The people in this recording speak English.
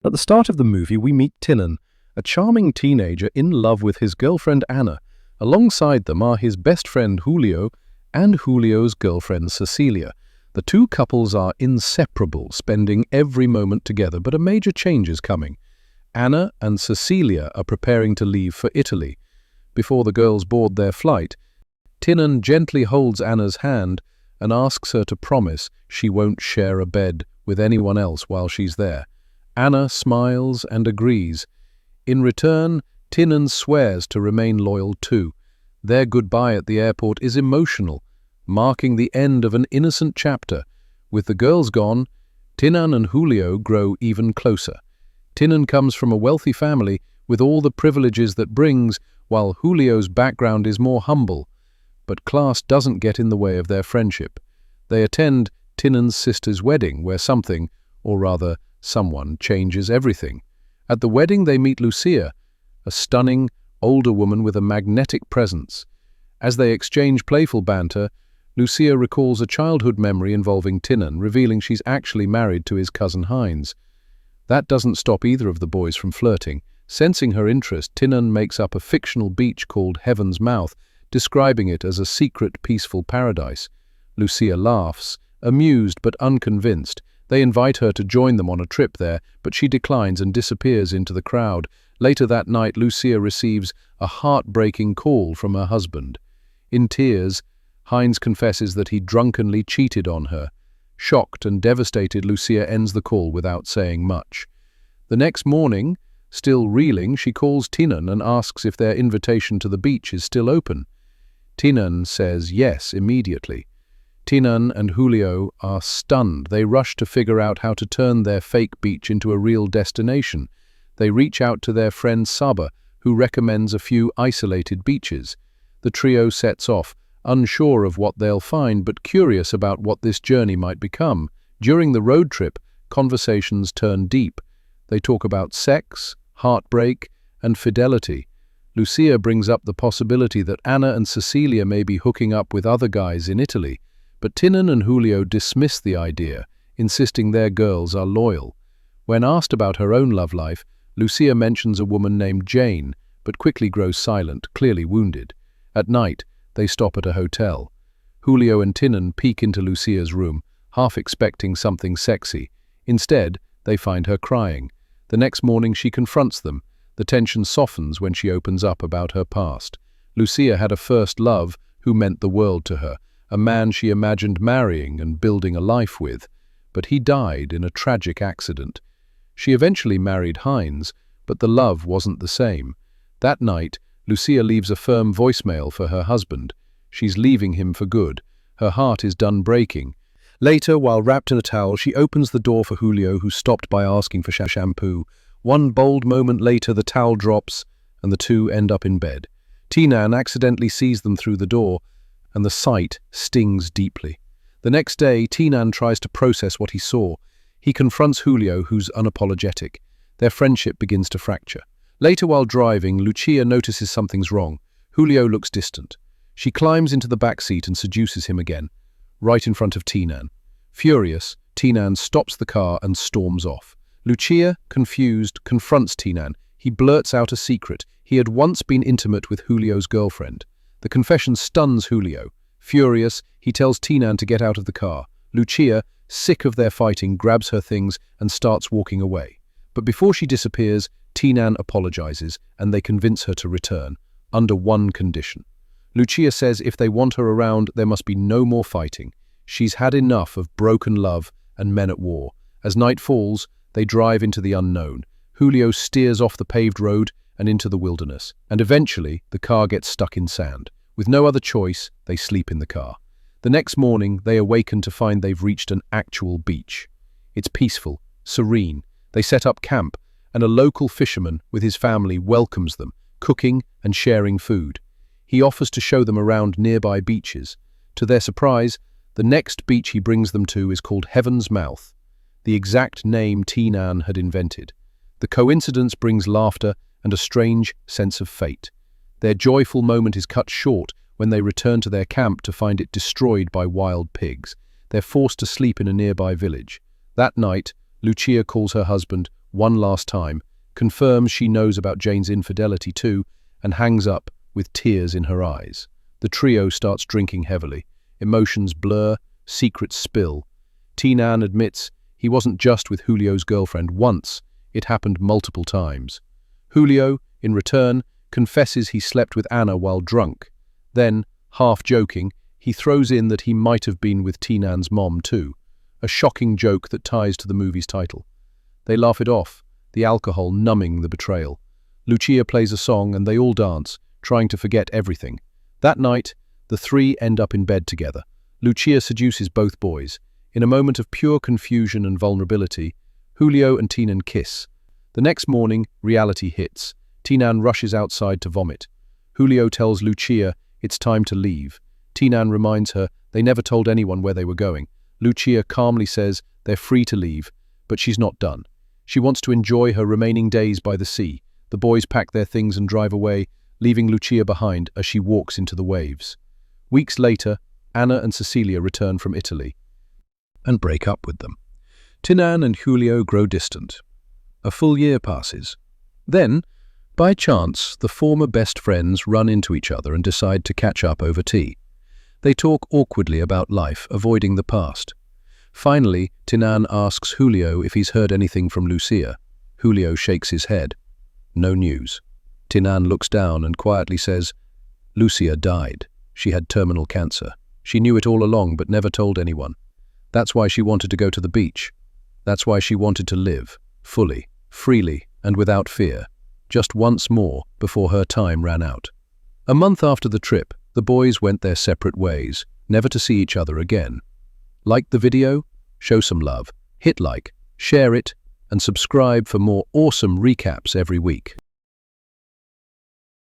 At the start of the movie, we meet Tinan, a charming teenager in love with his girlfriend Anna. Alongside them are his best friend Julio and Julio's girlfriend Cecilia. The two couples are inseparable, spending every moment together, but a major change is coming. Anna and Cecilia are preparing to leave for Italy. Before the girls board their flight, Tinan gently holds Anna's hand and asks her to promise she won't share a bed with anyone else while she's there. Anna smiles and agrees. In return, Tinan swears to remain loyal too. Their goodbye at the airport is emotional, marking the end of an innocent chapter. With the girls gone, Tinan and Julio grow even closer. Tinan comes from a wealthy family with all the privileges that brings, while Julio's background is more humble. But class doesn't get in the way of their friendship. They attend Tinan's sister's wedding, where something, or rather someone, changes everything. At the wedding they meet Lucia, a stunning, older woman with a magnetic presence. As they exchange playful banter, Lucia recalls a childhood memory involving Tinan, revealing she's actually married to his cousin Heinz. That doesn't stop either of the boys from flirting. Sensing her interest, Tinan makes up a fictional beach called Heaven's Mouth, describing it as a secret, peaceful paradise. Lucia laughs, amused but unconvinced. They invite her to join them on a trip there, but she declines and disappears into the crowd. Later that night, Lucia receives a heartbreaking call from her husband. In tears, Heinz confesses that he drunkenly cheated on her. Shocked and devastated, Lucia ends the call without saying much. The next morning, still reeling, she calls Tinan and asks if their invitation to the beach is still open. Tinan says yes immediately. Tinan and Julio are stunned. They rush to figure out how to turn their fake beach into a real destination. They reach out to their friend Saba, who recommends a few isolated beaches. The trio sets off, unsure of what they'll find, but curious about what this journey might become. During the road trip, conversations turn deep. They talk about sex, heartbreak, and fidelity. Lucia brings up the possibility that Anna and Cecilia may be hooking up with other guys in Italy, but Tinan and Julio dismiss the idea, insisting their girls are loyal. When asked about her own love life, Lucia mentions a woman named Jane, but quickly grows silent, clearly wounded. At night, they stop at a hotel. Julio and Tinan peek into Lucia's room, half expecting something sexy. Instead, they find her crying. The next morning she confronts them. The tension softens when she opens up about her past. Lucia had a first love who meant the world to her, a man she imagined marrying and building a life with, but he died in a tragic accident. She eventually married Heinz, but the love wasn't the same. That night, Lucia leaves a firm voicemail for her husband. She's leaving him for good. Her heart is done breaking. Later, while wrapped in a towel, she opens the door for Julio, who stopped by asking for shampoo. One bold moment later, the towel drops, and the two end up in bed. Tinan accidentally sees them through the door, and the sight stings deeply. The next day, Tinan tries to process what he saw. He confronts Julio, who's unapologetic. Their friendship begins to fracture. Later, while driving, Lucia notices something's wrong. Julio looks distant. She climbs into the back seat and seduces him again, right in front of Tinan. Furious, Tinan stops the car and storms off. Lucia, confused, confronts Tinan. He blurts out a secret. He had once been intimate with Julio's girlfriend. The confession stuns Julio. Furious, he tells Tinan to get out of the car. Lucia, sick of their fighting, grabs her things and starts walking away. But before she disappears, Tinan apologizes and they convince her to return, under one condition. Lucia says if they want her around, there must be no more fighting. She's had enough of broken love and men at war. As night falls, they drive into the unknown. Julio steers off the paved road and into the wilderness, and eventually the car gets stuck in sand. With no other choice, they sleep in the car. The next morning, they awaken to find they've reached an actual beach. It's peaceful, serene. They set up camp, and a local fisherman with his family welcomes them, cooking and sharing food. He offers to show them around nearby beaches. To their surprise, the next beach he brings them to is called Heaven's Mouth, the exact name Tinan had invented. The coincidence brings laughter and a strange sense of fate. Their joyful moment is cut short when they return to their camp to find it destroyed by wild pigs. They're forced to sleep in a nearby village. That night, Lucia calls her husband, one last time, confirms she knows about Jane's infidelity too, and hangs up with tears in her eyes. The trio starts drinking heavily. Emotions blur, secrets spill. Tina admits he wasn't just with Julio's girlfriend once, it happened multiple times. Julio, in return, confesses he slept with Anna while drunk. Then, half joking, he throws in that he might have been with Tinan's mom too, a shocking joke that ties to the movie's title. They laugh it off, the alcohol numbing the betrayal. Lucia plays a song and they all dance, trying to forget everything. That night, the three end up in bed together. Lucia seduces both boys. In a moment of pure confusion and vulnerability, Julio and Tinan kiss. The next morning, reality hits. Tinan rushes outside to vomit. Julio tells Lucia it's time to leave. Tinan reminds her they never told anyone where they were going. Lucia calmly says they're free to leave, but she's not done. She wants to enjoy her remaining days by the sea. The boys pack their things and drive away, leaving Lucia behind as she walks into the waves. Weeks later, Anna and Cecilia return from Italy and break up with them. Tinan and Julio grow distant. A full year passes. Then, by chance, the former best friends run into each other and decide to catch up over tea. They talk awkwardly about life, avoiding the past. Finally, Tinan asks Julio if he's heard anything from Lucia. Julio shakes his head. No news. Tinan looks down and quietly says, "Lucia died. She had terminal cancer. She knew it all along but never told anyone. That's why she wanted to go to the beach. That's why she wanted to live, fully, freely, and without fear, just once more before her time ran out." A month after the trip, the boys went their separate ways, never to see each other again. Like the video? Show some love, hit like, share it, and subscribe for more awesome recaps every week.